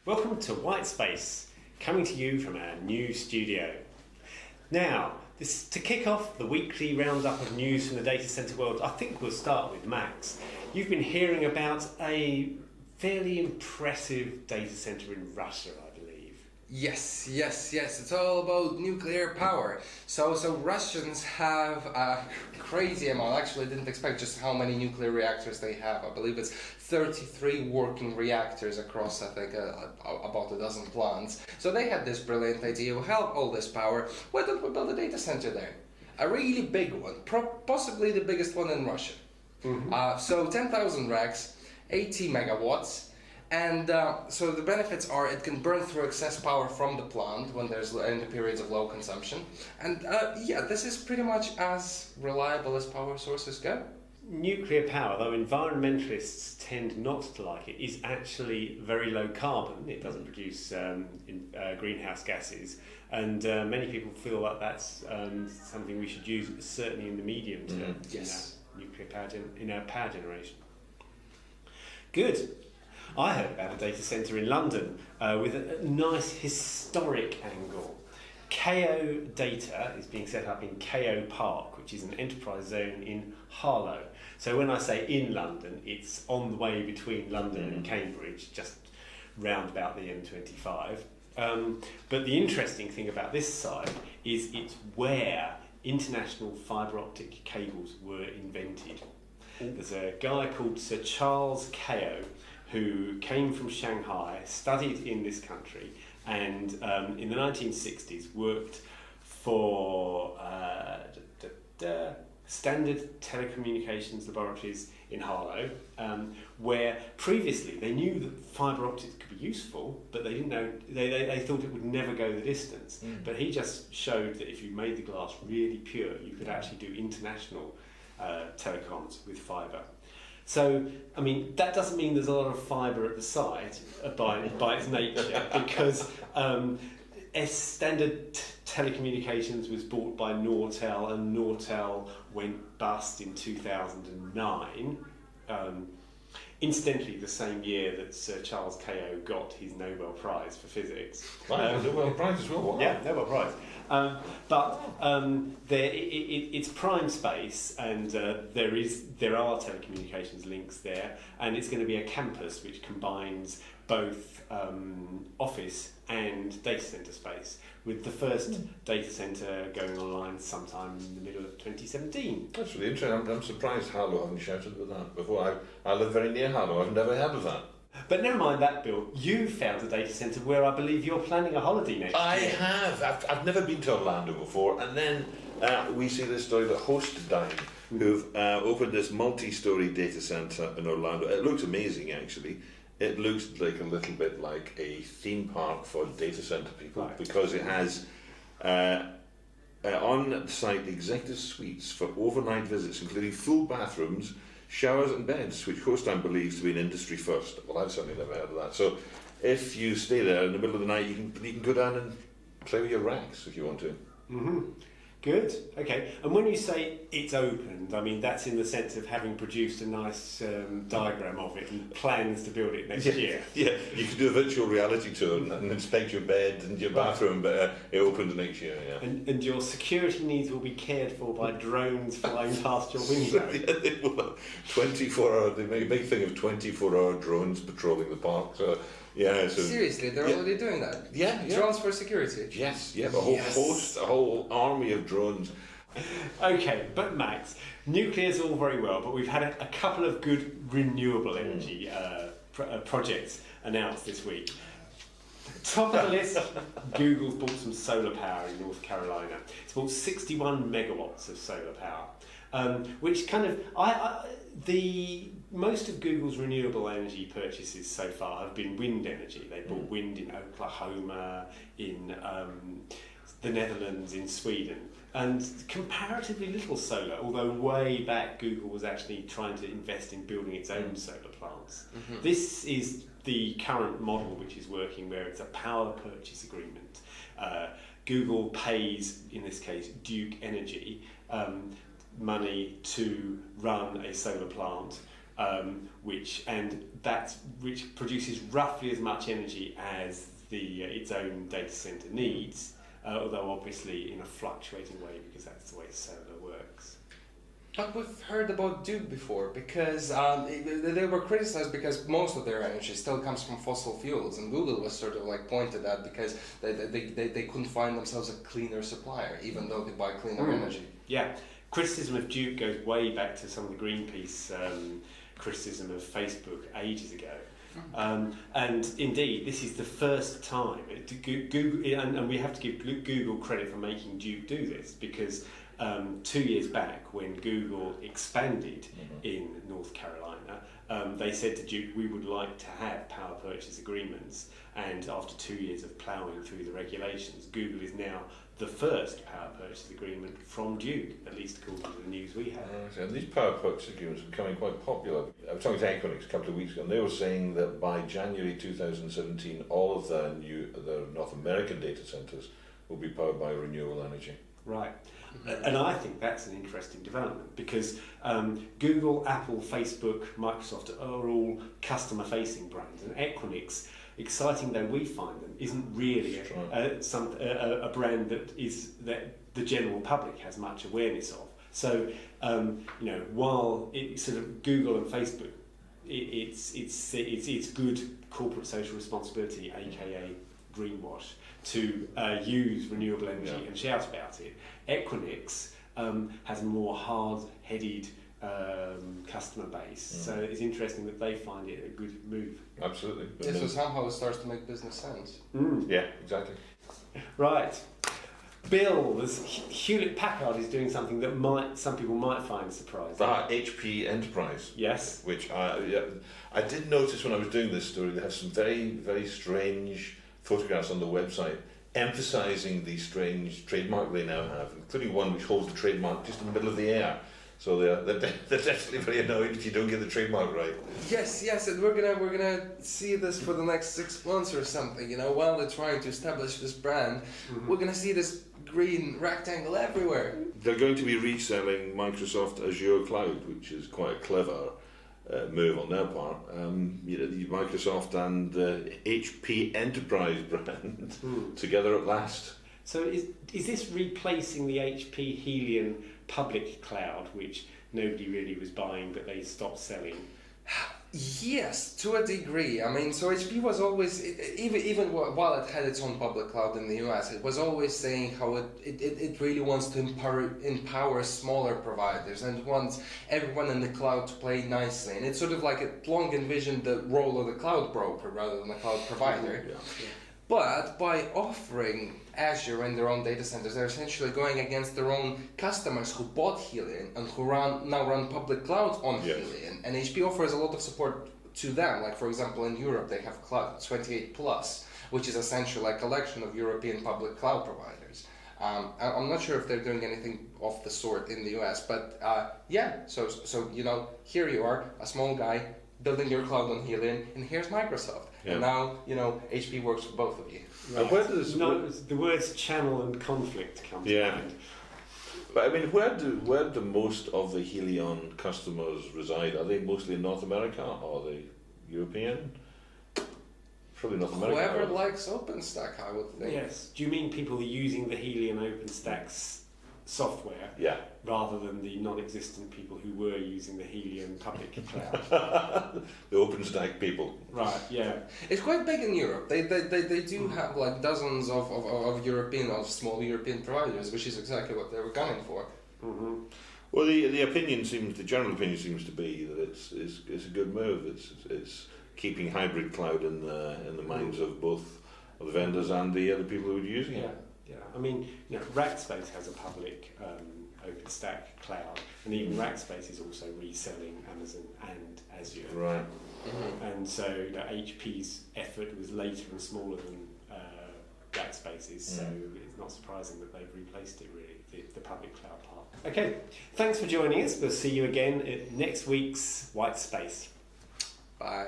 Welcome to White Space, coming to you from our new studio. Now, to kick off the weekly roundup of news from the data centre world, I think we'll start with Max. You've been hearing about a fairly impressive data centre in Russia, I believe. Yes. It's all about nuclear power. So Russians have a crazy amount. Actually, I didn't expect just how many nuclear reactors they have. I believe it's 33 working reactors across, I think, about a dozen plants. So they had this brilliant idea: we have all this power, why don't we build a data center there? A really big one, possibly the biggest one in Russia. Mm-hmm. So 10,000 racks, 80 megawatts. And so the benefits are it can burn through excess power from the plant when there's in the periods of low consumption. And this is pretty much as reliable as power sources go. Nuclear power, though environmentalists tend not to like it, is actually very low carbon. It doesn't produce greenhouse gases, and many people feel that that's something we should use, certainly in the medium term. Yes. In our nuclear power in our power generation. Good. I heard about a data centre in London with a nice historic angle. Kao Data is being set up in Kao Park, which is an enterprise zone in Harlow. So when I say in London, it's on the way between London and Cambridge, just round about the M25. But the interesting thing about this site is it's where international fibre optic cables were invented. There's a guy called Sir Charles Kao who came from Shanghai, studied in this country, and in the 1960s worked for Standard Telecommunications Laboratories in Harlow, where previously they knew that fibre optics could be useful, but they didn't know, they thought it would never go the distance. But he just showed that if you made the glass really pure, you could actually do international telecoms with fibre. So, I mean, that doesn't mean there's a lot of fibre at the site by its nature, because Standard Telecommunications was bought by Nortel, and Nortel went bust in 2009. Incidentally, the same year that Sir Charles Kao got his Nobel Prize for physics. Wow, Nobel Prize as well. Wow. Yeah, Nobel Prize. It's prime space, and there are telecommunications links there, and it's going to be a campus which combines both office and data centre space, with the first data centre going online sometime in the middle of 2017. That's really interesting. I'm surprised Harlow haven't shouted with that before. I live very near Harlow. I've never heard of that. But never mind that, Bill. You found a data centre where I believe you're planning a holiday next year. I have. I've never been to Orlando before, and then we see this story that Hostdine, who've opened this multi-storey data centre in Orlando. It looks amazing, actually. It looks like a little bit like a theme park for data centre people, right, because it has on-site executive suites for overnight visits, including full bathrooms, showers and beds, which Hostdine believes to be an industry first. Well, I've certainly never heard of that. So if you stay there in the middle of the night, you can go down and play with your racks if you want to. Mm-hmm. Good, okay. And when you say it's opened, I mean that's in the sense of having produced a nice diagram of it and plans to build it next year. Yeah, you can do a virtual reality tour and inspect your bed and your bathroom, but it opens next year, yeah. And your security needs will be cared for by drones flying past your window. Yeah, they will have 24-hour, they make a big thing of 24-hour drones patrolling the park, so... Yeah, so seriously, they're already doing that? Yeah. Drones for security? Yes, a whole host, a whole army of drones. Okay, but Max, nuclear's all very well, but we've had a couple of good renewable energy projects announced this week. Top of the list, Google's bought some solar power in North Carolina. It's bought 61 megawatts of solar power, which kind of most of Google's renewable energy purchases so far have been wind energy. They bought wind in Oklahoma, in the Netherlands, in Sweden, and comparatively little solar, although way back Google was actually trying to invest in building its own solar plants. Mm-hmm. This is the current model which is working, where it's a power purchase agreement. Google pays, in this case, Duke Energy, money to run a solar plant, which produces roughly as much energy as its own data center needs, although obviously in a fluctuating way, because that's the way solar works. But we've heard about Duke before, because they were criticized because most of their energy still comes from fossil fuels, and Google was sort of like pointed at because they couldn't find themselves a cleaner supplier, even though they buy cleaner energy. Yeah, criticism of Duke goes way back to some of the Greenpeace criticism of Facebook ages ago. And indeed, this is the first time Google, and we have to give Google credit for making Duke do this, because 2 years back, when Google expanded in North Carolina, they said to Duke, we would like to have power purchase agreements. And after 2 years of ploughing through the regulations, Google is now the first power purchase agreement from Duke, at least according to the news we have. And these power purchase agreements are becoming quite popular. I was talking to Equinix a couple of weeks ago, and they were saying that by January 2017, all of the North American data centres will be powered by renewable energy. Right. And I think that's an interesting development, because Google, Apple, Facebook, Microsoft are all customer-facing brands, and Equinix, exciting though we find them, isn't really a brand that the general public has much awareness of. So, while it's sort of Google and Facebook, it's good corporate social responsibility, aka greenwash, to use renewable energy and shout about it. Equinix has a more hard-headed customer base, so it's interesting that they find it a good move. Absolutely. Yeah, so somehow it starts to make business sense. Yeah, exactly. Right. Bill, Hewlett Packard is doing something that some people might find surprising. HP Enterprise. Yes. Which I did notice when I was doing this story. They have some very, very strange photographs on the website emphasising the strange trademark they now have, including one which holds the trademark just in the middle of the air. So they're definitely very annoyed if you don't get the trademark right. Yes, and we're gonna see this for the next 6 months or something. While they're trying to establish this brand, we're gonna see this green rectangle everywhere. They're going to be reselling Microsoft Azure Cloud, which is quite a clever move on their part. Microsoft and the HP Enterprise brand together at last. So is this replacing the HP Helion public cloud, which nobody really was buying, but they stopped selling? Yes, to a degree. I mean, so HP was always, even while it had its own public cloud in the US, it was always saying how it really wants to empower smaller providers and wants everyone in the cloud to play nicely. And it's sort of like it long envisioned the role of the cloud broker rather than the cloud provider. Yeah. But by offering Azure in their own data centers, they're essentially going against their own customers who bought Helion and who now run public clouds on Helion. And HP offers a lot of support to them. Like, for example, in Europe, they have Cloud 28 Plus, which is essentially a collection of European public cloud providers. I'm not sure if they're doing anything of the sort in the US, but so here you are, a small guy, building your cloud on Helion, and here's Microsoft. Yeah. And now, HP works for both of you. Right. The words channel and conflict come to mind. But I mean, where do most of the Helion customers reside? Are they mostly in North America, or are they European? Probably North America. Whoever likes OpenStack, I would think. Yes. Do you mean people using the Helion OpenStack software, rather than the non-existent people who were using the Helion public cloud? The OpenStack people. Right, yeah. It's quite big in Europe. They do have like dozens of small European providers, which is exactly what they were gunning for. Mm-hmm. Well, the general opinion seems to be that it's a good move. It's keeping hybrid cloud in the minds of both of the vendors and the other people who are using it. Yeah, I mean, Rackspace has a public OpenStack cloud, and even Rackspace is also reselling Amazon and Azure. Right. Mm-hmm. And so HP's effort was later and smaller than Rackspace's, so it's not surprising that they've replaced it, really, the public cloud part. Okay, thanks for joining us. We'll see you again at next week's White Space. Bye.